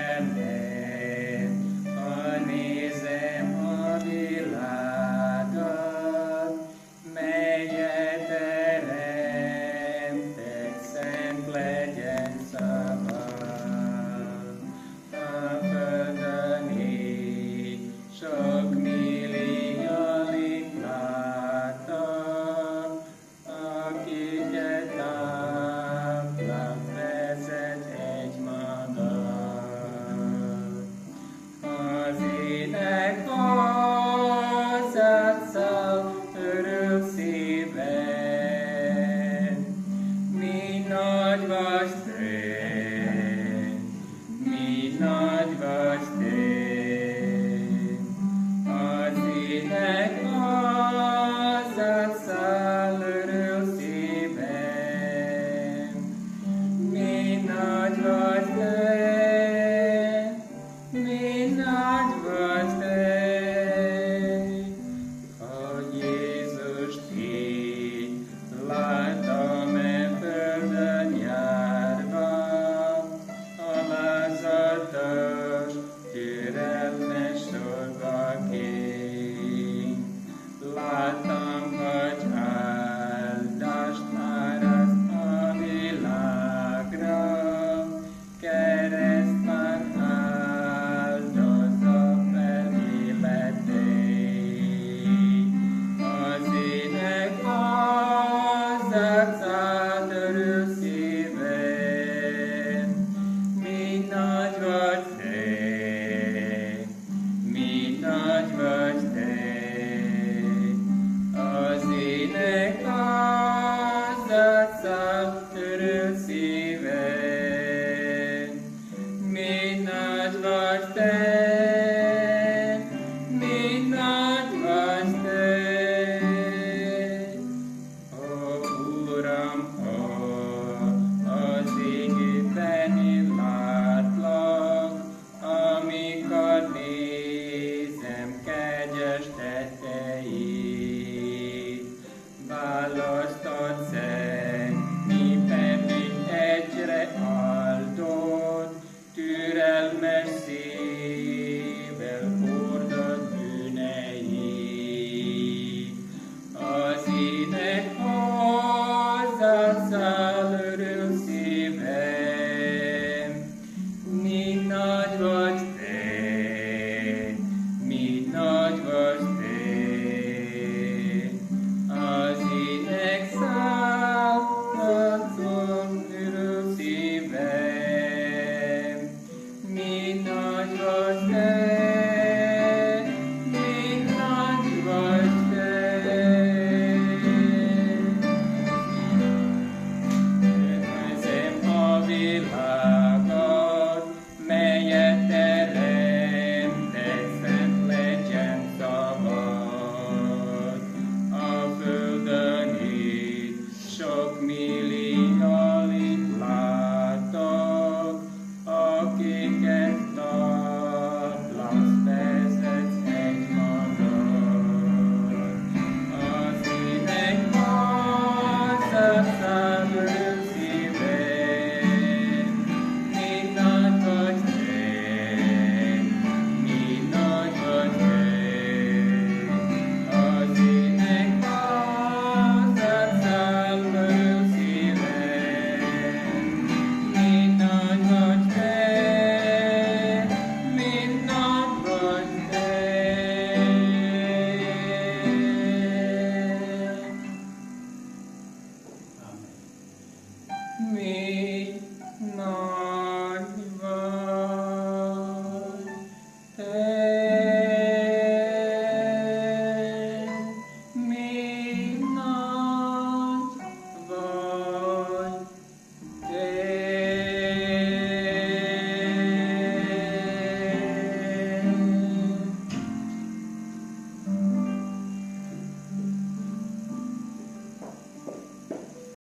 Istenem, ha nézem a világot, melyet teremtett, szent legyen szavad. A földön így sok millió itt látok, akiket táplál, vezet egy magat. Az ének hozzád száll, örül szíved, mi nagy vagy te, mi nagy vagy te. Az ének hozzád száll, örül szíved, mi nagy vagy te, mi nagy vagy te. Hogy Jézust így láttam-e földön járva, alázatos, türelmes szolgaként. Láttam, hogy áldást áraszt a világra, keresztben áldozza fel életét. Az ének hozzád száll, örül szíved, mi nagy vagy te, mi nagy vagy te. Az ének hozzád száll, örül szíved, mi nagy vagy te, mi nagy vagy te. Ó, Uram, az égben én látlak, amikor nézem kegyes tetteit. Választott szent népet, mint egyre áldott, türelmes szív.